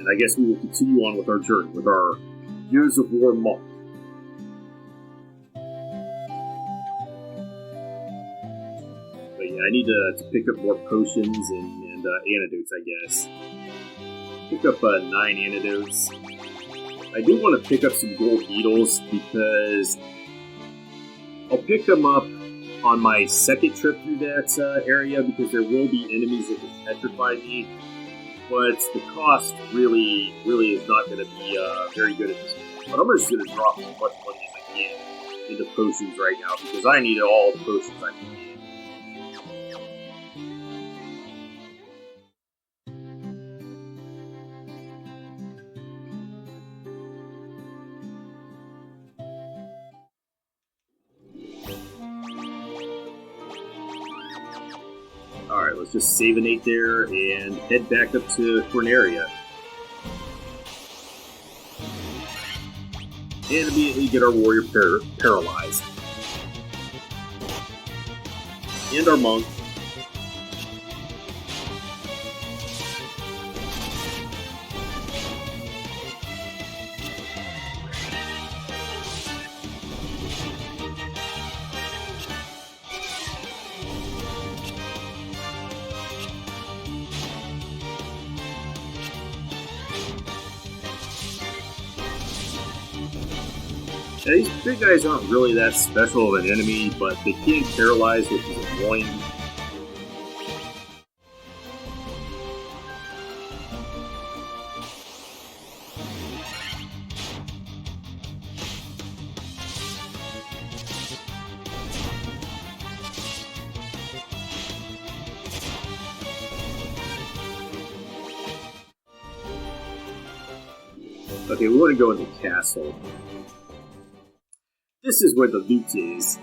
And I guess we will continue on with our journey, with our Gears of War monk. But yeah, I need to pick up more potions and antidotes, I guess. Pick up 9 antidotes. I do want to pick up some gold beetles because I'll pick them up on my second trip through that area because there will be enemies that can petrify me. But the cost really is not going to be very good at this point. But I'm just going to drop as much money as I can into potions right now because I need all the potions I can get. Alright, let's just save an 8 there and head back up to Corneria. And immediately get our warrior paralyzed. And our monk. Now, these big guys aren't really that special of an enemy, but they can paralyze, which is annoying. Okay, we want to go in the castle. This is where the loot is.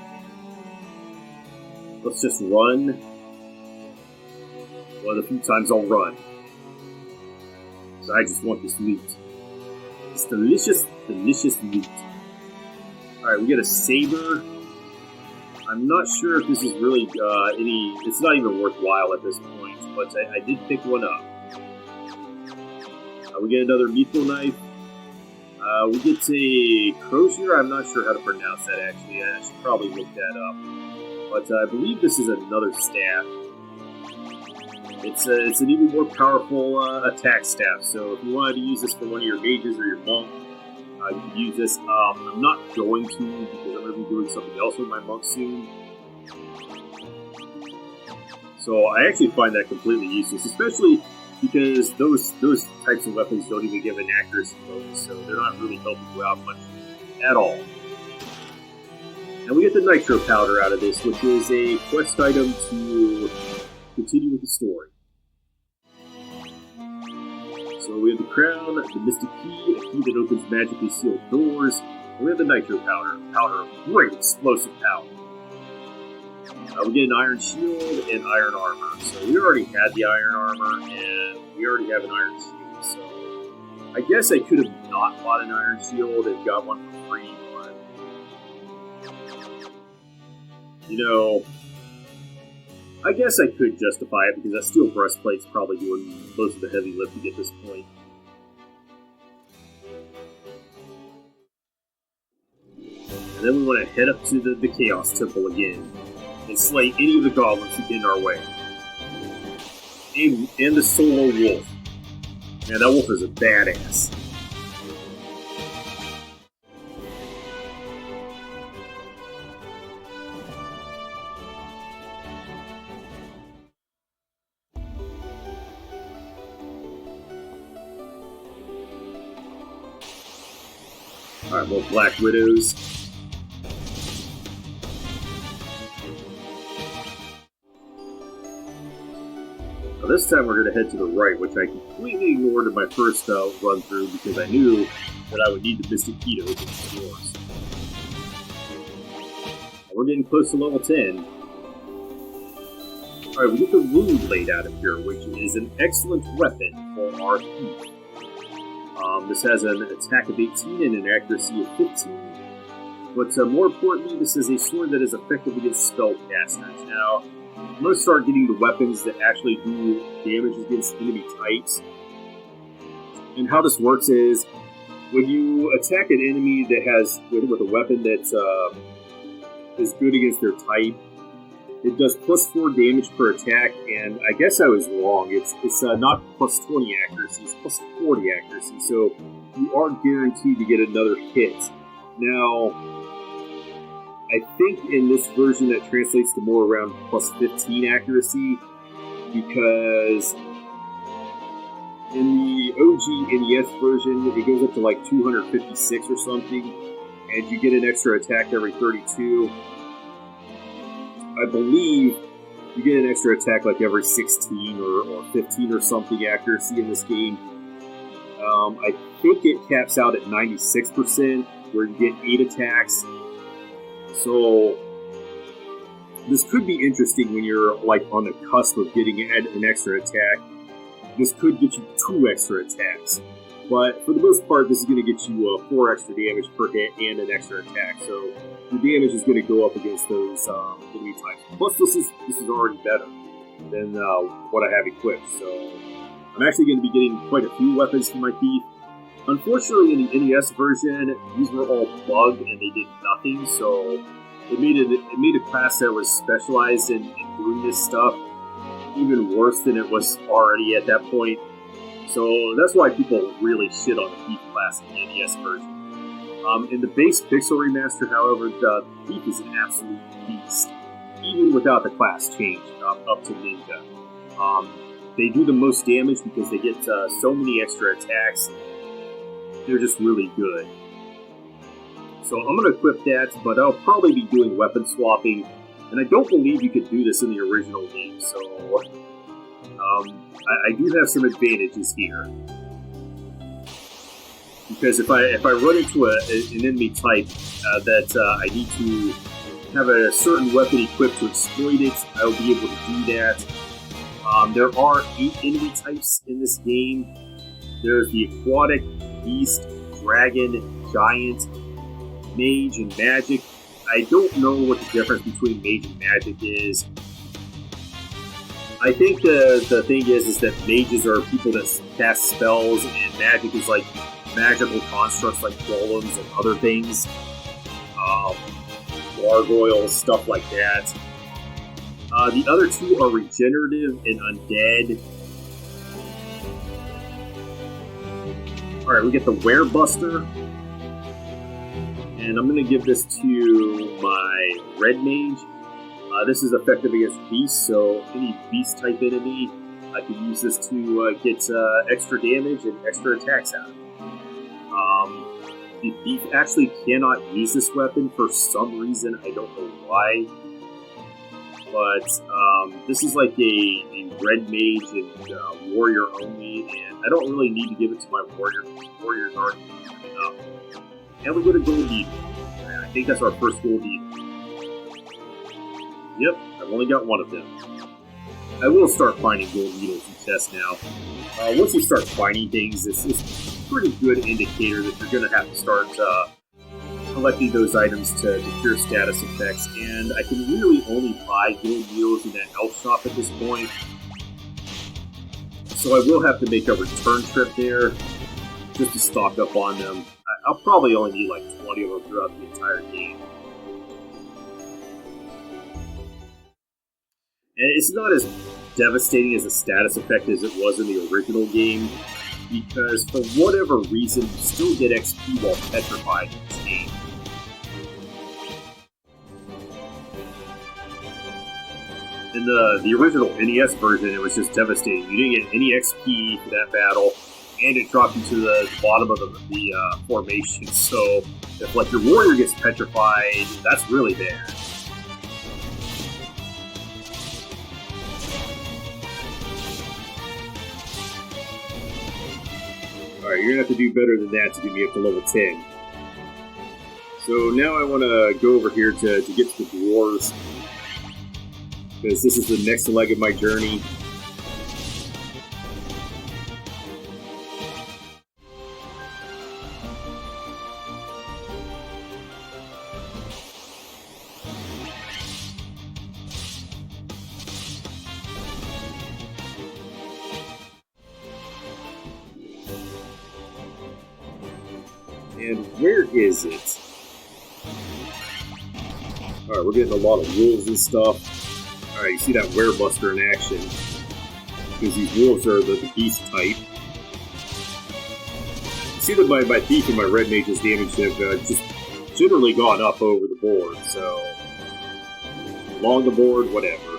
Let's just run. One of the few times I'll run. So I just want this loot. It's delicious, delicious loot. Alright, we get a saber. I'm not sure if this is really any... It's not even worthwhile at this point, but I did pick one up. We get another mithril knife. We get a crozier. I'm not sure how to pronounce that, actually. I should probably look that up. But I believe this is another staff. It's an even more powerful attack staff. So if you wanted to use this for one of your mages or your monk, you can use this. I'm not going to because I'm going to be doing something else with my monk soon. So I actually find that completely useless, especially because those types of weapons don't even give an accuracy bonus, so they're not really helping you out much at all. And we get the nitro powder out of this, which is a quest item to continue with the story. So we have the crown, the mystic key, a key that opens magically sealed doors, and we have the nitro powder of great explosive power. We get an iron shield and iron armor. So we already had the iron armor, and we already have an iron shield. So I guess I could have not bought an iron shield and got one for free, but you know, I guess I could justify it because that steel breastplate's probably doing most of the heavy lifting at this point. And then we want to head up to the Chaos Temple again and slay any of the goblins who get in our way. And the solo wolf. Man, that wolf is a badass. Alright, more Black Widows. This time we're going to head to the right, which I completely ignored in my first run through because I knew that I would need the Mystic Key to open the doors. We're getting close to level 10. Alright, we get the Wound Blade out of here, which is an excellent weapon for our thief. This has an attack of 18 and an accuracy of 15. But more importantly, this is a sword that is effective against spellcasters. Now, I'm going to start getting the weapons that actually do damage against enemy types. And how this works is, when you attack an enemy that has with a weapon that's is good against their type, it does +4 damage per attack. And I guess I was wrong. It's not +20 accuracy, it's +40 accuracy. So you are guaranteed to get another hit. Now, I think in this version that translates to more around +15 accuracy, because in the OG NES version, it goes up to like 256 or something, and you get an extra attack every 32. I believe you get an extra attack like every 16 or 15 or something accuracy in this game. I think it caps out at 96%, where you get 8 attacks. So this could be interesting when you're like on the cusp of getting an extra attack. This could get you 2 extra attacks. But for the most part, this is going to get you 4 extra damage per hit and an extra attack. So your damage is going to go up against those enemy types. Plus, this is already better than what I have equipped. So I'm actually going to be getting quite a few weapons for my thief. Unfortunately, in the NES version, these were all bugged and they did nothing. So it made a class that was specialized in doing this stuff even worse than it was already at that point. So that's why people really shit on the Thief class in the NES version. In the base Pixel Remaster, however, the Thief is an absolute beast, even without the class change up to Ninja. They do the most damage because they get so many extra attacks. They're just really good. So I'm going to equip that, but I'll probably be doing weapon swapping. And I don't believe you could do this in the original game, so I do have some advantages here. Because if I run into an enemy type that I need to have a certain weapon equipped to exploit it, I'll be able to do that. There are 8 enemy types in this game. There's the aquatic, beast, dragon, giant, mage, and magic. I don't know what the difference between mage and magic is. I think the thing is that mages are people that cast spells, and magic is like magical constructs like golems and other things. Gargoyles, stuff like that. The other 2 are regenerative and undead. Alright, we get the Werebuster. And I'm going to give this to my Red Mage. This is effective against beasts, so any beast-type enemy, I can use this to get extra damage and extra attacks out of it. The Thief actually cannot use this weapon for some reason. I don't know why. But this is like a Red Mage and Warrior only, and I don't really need to give it to my Warrior. Warriors aren't enough. And we get a gold beetle. I think that's our first gold beetle. Yep, I've only got one of them. I will start finding gold beetles in chests now. Once you start finding things, it's a pretty good indicator that you're going to have to start collecting those items to cure status effects. And I can really only buy gold beetles in that elf shop at this point. So I will have to make a return trip there just to stock up on them. I'll probably only need like 20 of them throughout the entire game. And it's not as devastating as a status effect as it was in the original game, because for whatever reason, you still get XP while petrified in this game. In the original NES version, it was just devastating. You didn't get any XP for that battle, and it dropped you to the bottom of the formation. So if like your warrior gets petrified, that's really bad. Alright, you're gonna have to do better than that to get me up to level 10. So now I want to go over here to get to the dwarves, because this is the next leg of my journey. And where is it? Alright, we're getting a lot of wolves and stuff. Alright, you see that werebuster in action. Because these wolves are the beast type. You see that my thief and my red mage's damage have just generally gone up over the board, so... along the board, whatever.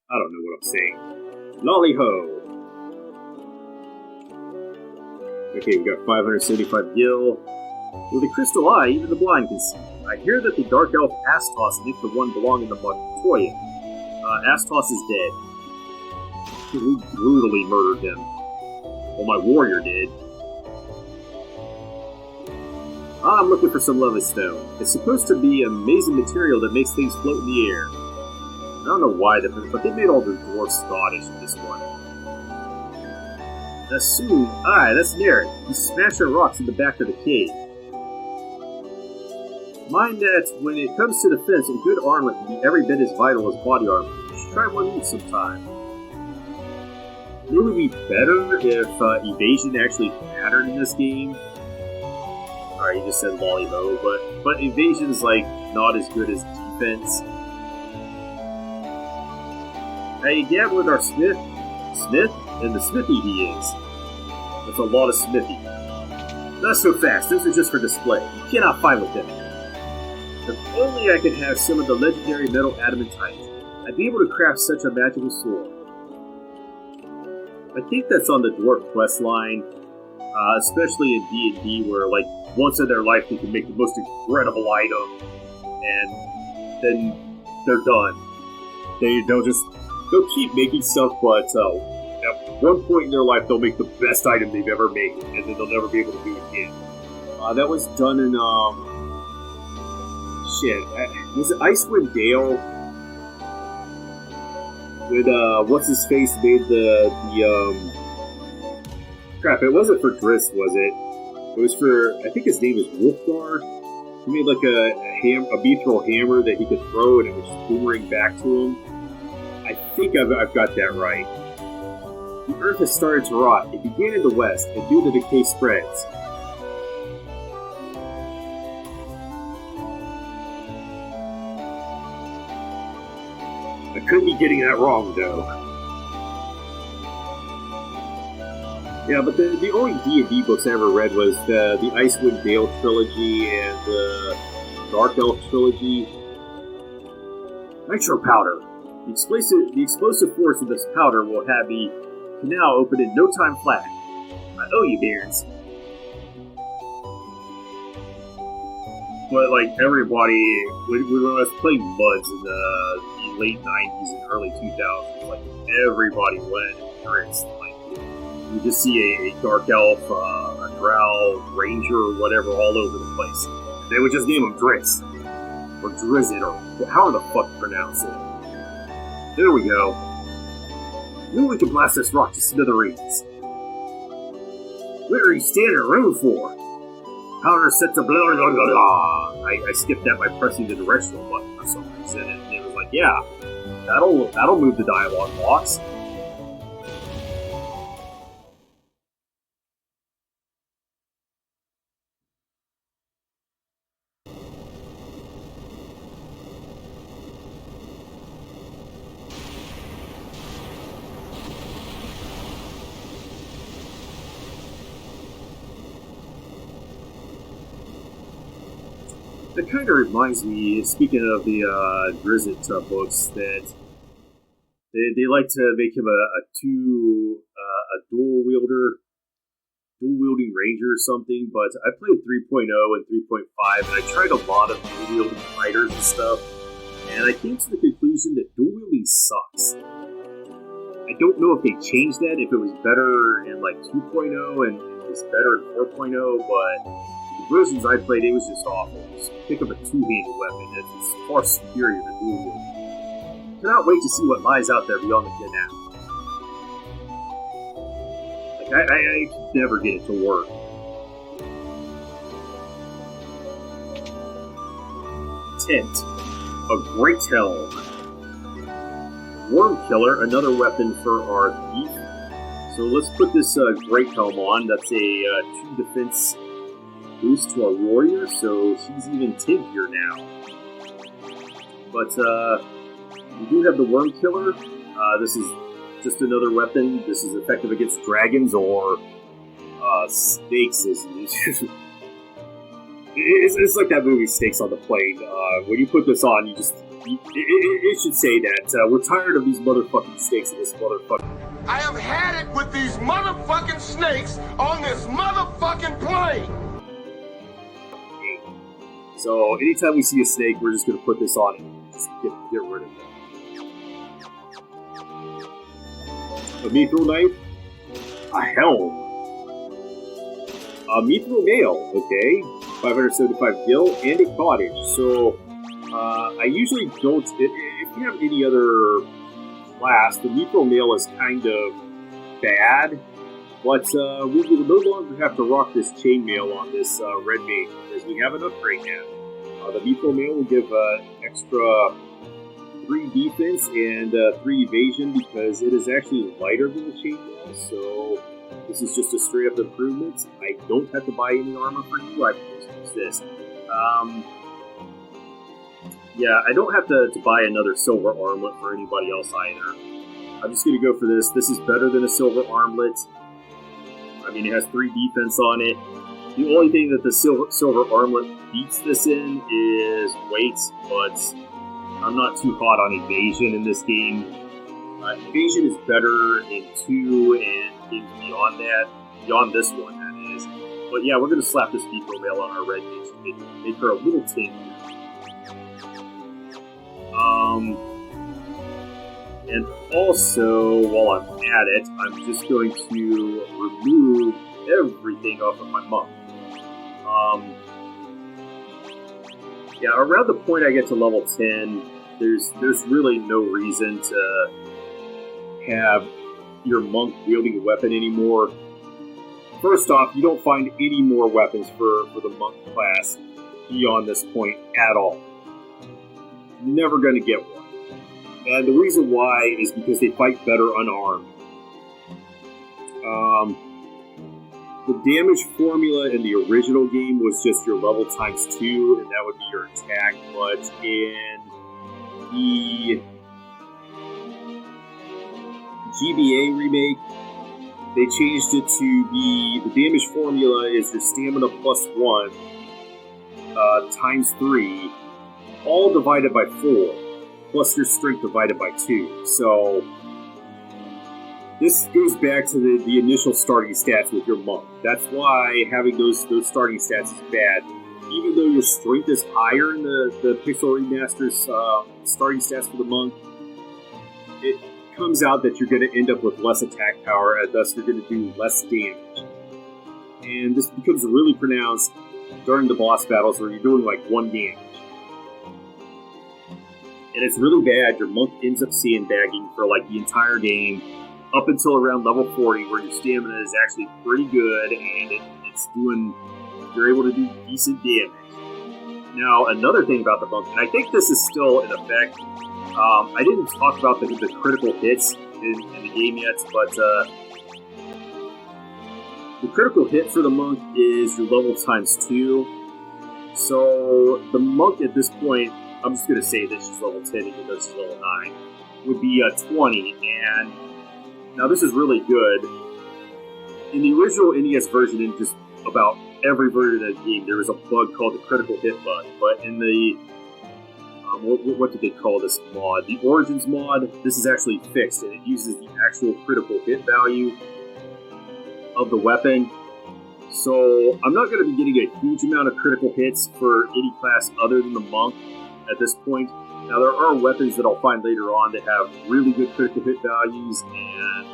I don't know what I'm saying. Lolly-ho! Okay, we got 575 gil. With a crystal eye, even the blind can see. I hear that the Dark Elf Astos and the one belonging to Montoya. Astos is dead. We brutally murdered him. Well, my warrior did. I'm looking for some lovely stone. It's supposed to be amazing material that makes things float in the air. I don't know why, but they made all the dwarves Scottish in this one. Soon, that's Narek. He's smashing rocks in the back of the cave. Mind that when it comes to defense, a good armlet can be every bit as vital as body armor. You should try one each sometime. It would be better if evasion actually mattered in this game. Alright, you just said lolly-ho, but evasion's like not as good as defense. Hey, gamble with our Smith? Smith? And the smithy he is. That's a lot of smithy. Not so fast, those are just for display. You cannot fight with them. If only I could have some of the legendary metal adamantite, I'd be able to craft such a magical sword. I think that's on the dwarf quest line, especially in D&D, where like once in their life they can make the most incredible item, and then they're done. They'll keep making stuff, but at one point in their life they'll make the best item they've ever made, and then they'll never be able to do it again. That was done in was it Icewind Dale? With what's his face made crap, it wasn't for Driss, was it? It was for, I think his name is Wolfgar. He made like a mithril hammer that he could throw and it would just boomerang back to him. I think I've got that right. The earth has started to rot. It began in the west, and due to decay spreads. I could be getting that wrong, though. Yeah, but the only D&D books I ever read was the Icewind Dale trilogy and the Dark Elf trilogy. Nitro powder. The explosive force of this powder will have the canal open in no time flat. I owe you, Bairns. But like everybody, when I was playing MODDED in the late 90s and early 2000s, like everybody went Driss. Like you just see a dark elf, a drow, ranger, or whatever, all over the place. They would just name him Driss or Drizzit, or however the fuck you pronounce it. There we go. Now we can blast this rock to smithereens. What are you standing around for? Powder set to blah blah blah blah. I skipped that by pressing the directional button for some reason, and it was like, yeah, that'll move the dialogue box. That kind of reminds me, speaking of the Drizzit books, that they like to make him a dual wielding ranger or something. But I played 3.0 and 3.5, and I tried a lot of dual wielding fighters and stuff, and I came to the conclusion that dual wielding sucks. I don't know if they changed that, if it was better in like 2.0 and it's better in 4.0, but the versions I played, it was just awful. Just pick up a two-handed weapon. It's far superior to dual wielding. Cannot wait to see what lies out there beyond the canal. Like, I could never get it to work. Tent. A great helm. Worm Killer, another weapon for our thief. So let's put this great helm on. That's a 2 defense boost to our warrior, so she's even tankier now. But we do have the Worm Killer. This is just another weapon. This is effective against dragons or snakes. It's like that movie Snakes on the Plane. When you put this on, it should say that we're tired of these motherfucking snakes in this motherfucking... I have had it with these motherfucking snakes on this motherfucking plane! So, anytime we see a snake, we're just going to put this on and just get rid of it. A mithril knife. A helm. A mithril mail, okay. 575 gil and a cottage. So, I usually don't... If you have any other class, the mithril mail is kind of bad. But we will no longer have to rock this chainmail on this red mage because we have an upgrade now. The mithril mail will give extra 3 defense and 3 evasion because it is actually lighter than the chainmail. So this is just a straight up improvement. I don't have to buy any armor for you. I can just use this. Yeah, I don't have to buy another silver armlet for anybody else either. I'm just going to go for this. This is better than a silver armlet. I mean, it has 3 defense on it. The only thing that the silver armlet beats this in is weight, but I'm not too hot on evasion in this game. Evasion is better in 2 and games beyond this one, that is. But yeah, we're going to slap this mithril mail on our red mage to make her a little tankier. And also, while I'm at it, I'm just going to remove everything off of my monk. Yeah, around the point I get to level 10, there's really no reason to have your monk wielding a weapon anymore. First off, you don't find any more weapons for the monk class beyond this point at all. Never going to get one. And the reason why is because they fight better unarmed. The damage formula in the original game was just your level times 2, and that would be your attack. But in the GBA remake, they changed it to be the damage formula is your stamina plus 1 times 3, all divided by 4, plus your strength divided by 2. So this goes back to the initial starting stats with your monk. That's why having those starting stats is bad. Even though your strength is higher in the Pixel Remaster's starting stats for the monk, it comes out that you're going to end up with less attack power, and thus you're going to do less damage. And this becomes really pronounced during the boss battles where you're doing like 1 damage. And it's really bad. Your monk ends up sandbagging for like the entire game up until around level 40, where your stamina is actually pretty good and you're able to do decent damage. Now, another thing about the monk, and I think this is still in effect, I didn't talk about the critical hits in the game yet, but the critical hit for the monk is your level times 2. So the monk at this point, I'm just going to say that she's level 10 even though she's level 9, would be 20. And now this is really good. In the original NES version, in just about every version of the game, there was a bug called the critical hit bug. But in the, what did they call this mod? The Origins mod, this is actually fixed, and it uses the actual critical hit value of the weapon. So I'm not going to be getting a huge amount of critical hits for any class other than the monk at this point. Now, there are weapons that I'll find later on that have really good critical hit values, and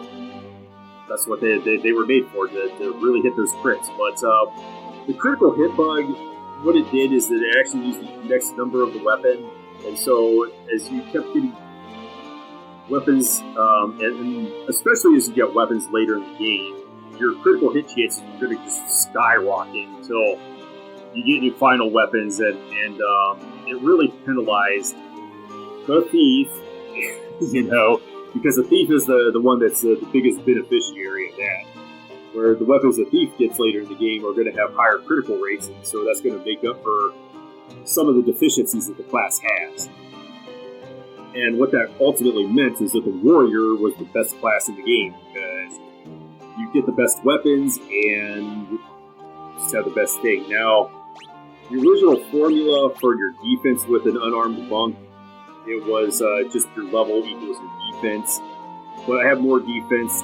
that's what they were made for, to really hit those crits. But the critical hit bug, what it did is that it actually used the index number of the weapon, and so as you kept getting weapons, and especially as you get weapons later in the game, your critical hit chances are going to just skyrocket until you get your final weapons, and it really penalized the thief, because the thief is the one that's the biggest beneficiary of that. where the weapons the thief gets later in the game are going to have higher critical rates, and so that's going to make up for some of the deficiencies that the class has. And what that ultimately meant is that the warrior was the best class in the game, because you get the best weapons and just have the best thing. Now, the original formula for your defense with an unarmed monk, it was just your level equals your defense. But I have more defense.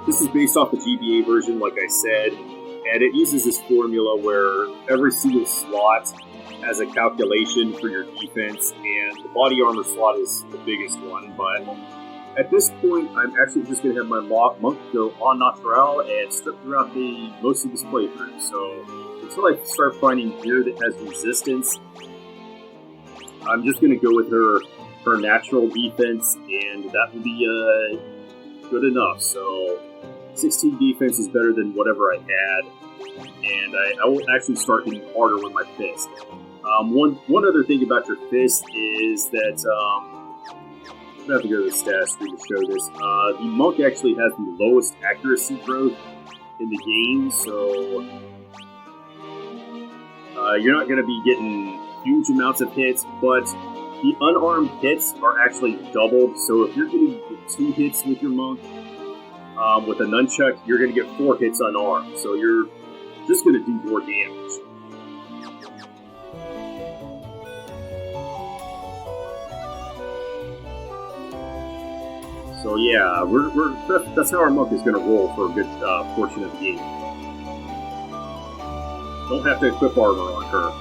This is based off the GBA version, like I said, and it uses this formula where every single slot has a calculation for your defense, and the body armor slot is the biggest one. But at this point, I'm actually just going to have my monk go on natural and strip throughout most of this playthrough. So until I start finding gear that has resistance, I'm just going to go with her natural defense, and that will be good enough. So 16 defense is better than whatever I had, and I will actually start hitting harder with my fist. One other thing about your fist is that I'm going to have to go to the status screen to show this. The monk actually has the lowest accuracy growth in the game, so you're not going to be getting huge amounts of hits, but the unarmed hits are actually doubled. So if you're getting 2 hits with your monk, with a nunchuck, you're going to get 4 hits unarmed. So you're just going to do more damage. So yeah, that's how our monk is going to roll for a good portion of the game. Don't have to equip armor on her.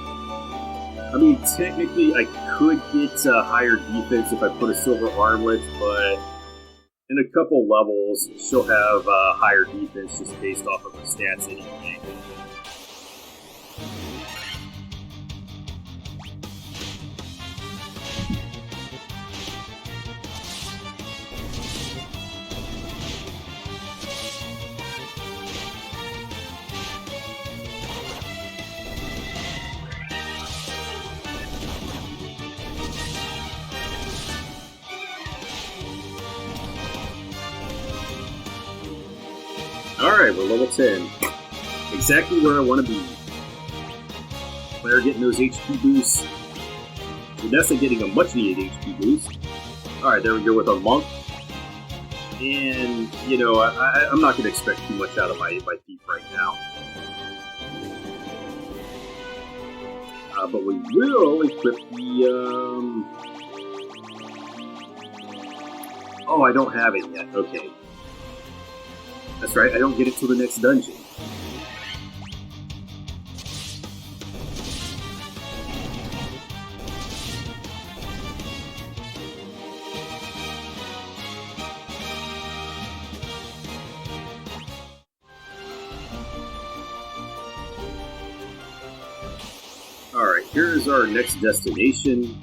I mean, technically, I could get higher defense if I put a silver armlet, but in a couple levels, she'll have higher defense just based off of her stats anyway. Alright, we're level 10. Exactly where I want to be. Player getting those HP boosts. Vanessa getting a much needed HP boost. Alright, there we go with a monk. And, you know, I'm not going to expect too much out of my thief right now. But we will equip the, Oh, I don't have it yet. Okay. That's right, I don't get it till the next dungeon. Alright, here is our next destination.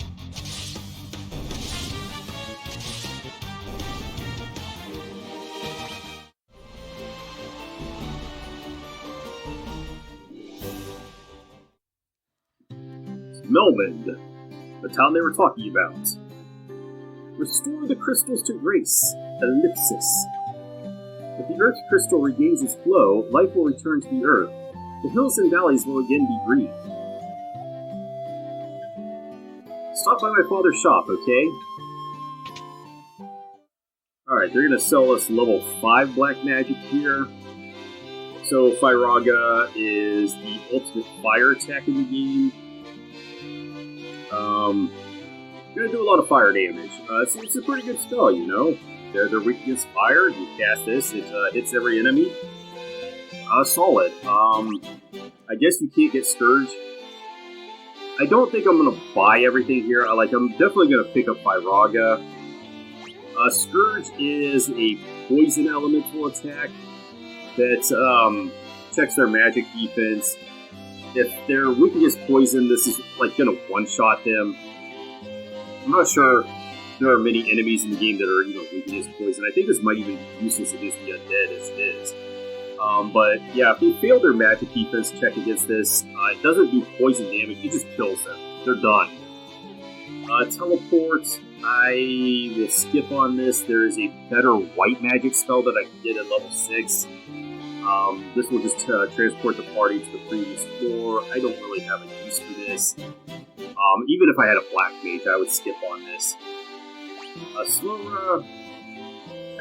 Melmond, the town they were talking about. Restore the crystals to grace. Ellipsis. If the Earth crystal regains its flow, life will return to the Earth. The hills and valleys will again be green. Stop by my father's shop, okay? Alright, they're going to sell us level 5 black magic here. So Firaga is the ultimate fire attack in the game. Gonna do a lot of fire damage. It's a pretty good spell, you know. They're weak against fire. You cast this, it hits every enemy. Solid. I guess you can't get Scourge. I don't think I'm gonna buy everything here. I'm definitely gonna pick up Firaga. Scourge is a poison elemental attack that checks their magic defense. If they're weak against poison, this is gonna one-shot them. I'm not sure there are many enemies in the game that are weak against poison. I think this might even be useless against the undead as it is. But yeah, if they fail their magic defense check against this, it doesn't do poison damage, it just kills them. They're done. Teleport, I will skip on this. There is a better white magic spell that I can get at level 6. This will just transport the party to the previous floor. I don't really have a use for this. Even if I had a black mage, I would skip on this. Slow,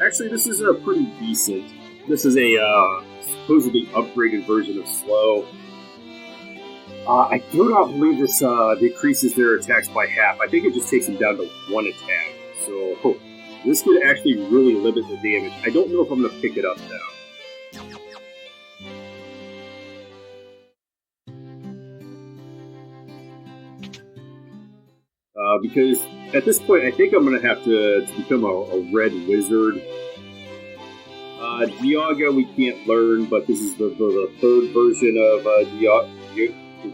actually, this is pretty decent. This is a supposedly upgraded version of Slow. I do not believe this decreases their attacks by half. I think it just takes them down to 1 attack. So this could actually really limit the damage. I don't know if I'm going to pick it up now. Because at this point, I think I'm going to have to become a red wizard. Diaga we can't learn, but this is the third version of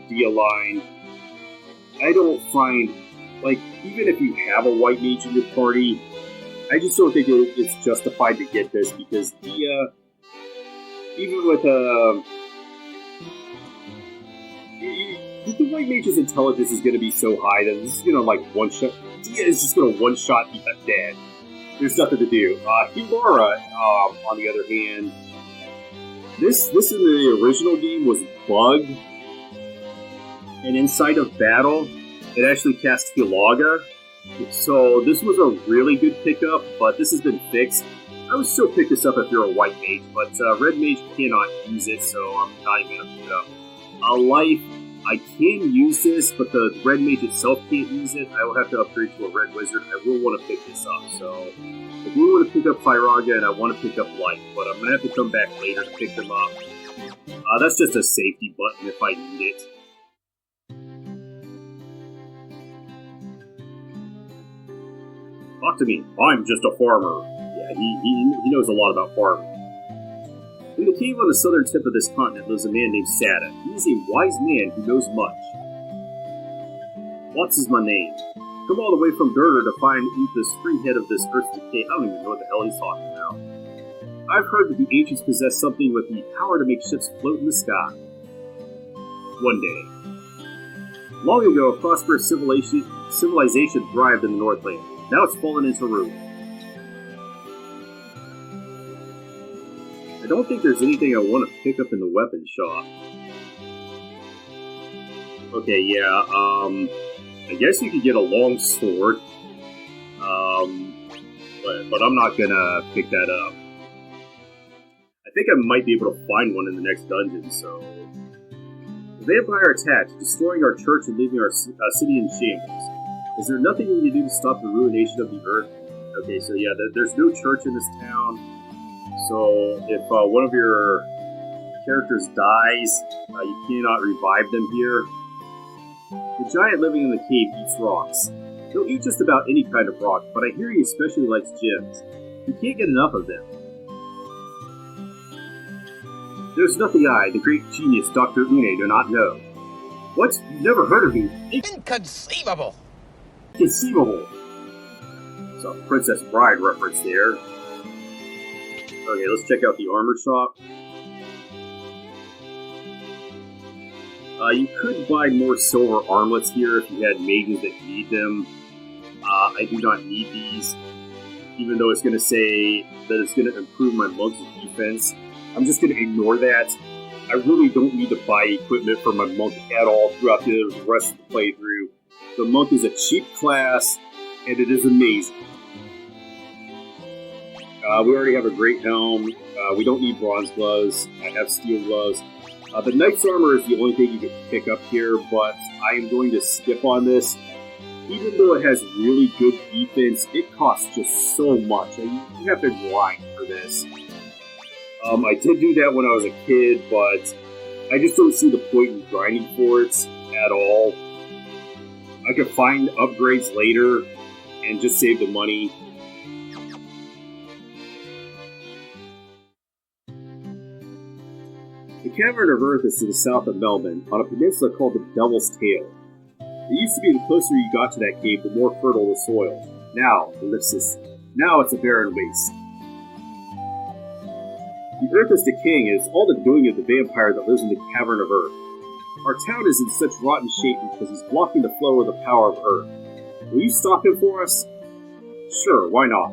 Dia line. I don't find, like, even if you have a white mage in your party, I just don't think it's justified to get this, because Dia, even with the white mage's intelligence is going to be so high that this is going to, like, one-shot. Dia is just going to one-shot be dead. There's nothing to do. Himara, on the other hand, this in the original game was bugged, and inside of battle, it actually cast Hilaga. So this was a really good pickup, but this has been fixed. I would still pick this up if you're a white mage, but red mage cannot use it, so I'm not even going to pick it up. Life, I can use this, but the red mage itself can't use it. I will have to upgrade to a red wizard. I will want to pick this up, so I do want to pick up Fyraga, and I want to pick up Life, but I'm going to have to come back later to pick them up. That's just a safety button if I need it. Talk to me. I'm just a farmer. Yeah, he knows a lot about farming. In the cave on the southern tip of this continent lives a man named Sada. He is a wise man who knows much. What's my name? Come all the way from Durder to find the spring head of this earth's decay. I don't even know what the hell he's talking about. I've heard that the ancients possess something with the power to make ships float in the sky. One day. Long ago, a prosperous civilization thrived in the Northland. Now it's fallen into ruin. I don't think there's anything I want to pick up in the weapon shop. Okay, yeah, I guess you could get a long sword. But I'm not gonna pick that up. I think I might be able to find one in the next dungeon, so... The vampire attacked, destroying our church and leaving our city in shambles. Is there nothing we can do to stop the ruination of the earth? Okay, so yeah, there's no church in this town. So if one of your characters dies, you cannot revive them here. The giant living in the cave eats rocks. He'll eat just about any kind of rock, but I hear he especially likes gems. You can't get enough of them. There's nothing I, the great genius Dr. Une, do not know. What? You've never heard of me? Inconceivable! Conceivable. So, Princess Bride reference there. Okay, let's check out the armor shop. You could buy more silver armlets here if you had mages that need them. I do not need these, even though it's going to say that it's going to improve my monk's defense. I'm just going to ignore that. I really don't need to buy equipment for my monk at all throughout the rest of the playthrough. The monk is a cheap class, and it is amazing. We already have a great helm. We don't need bronze gloves. I have steel gloves. The knight's armor is the only thing you can pick up here, but I am going to skip on this. Even though it has really good defense, it costs just so much. You have to grind for this. I did do that when I was a kid, but I just don't see the point in grinding for it at all. I could find upgrades later and just save the money. The Cavern of Earth is to the south of Melmond, on a peninsula called the Devil's Tail. It used to be the closer you got to that cave, the more fertile the soil. Now, ellipsis. Now it's a barren waste. The earth is decaying, and it's all the doing of the vampire that lives in the Cavern of Earth. Our town is in such rotten shape because he's blocking the flow of the power of Earth. Will you stop him for us? Sure, why not?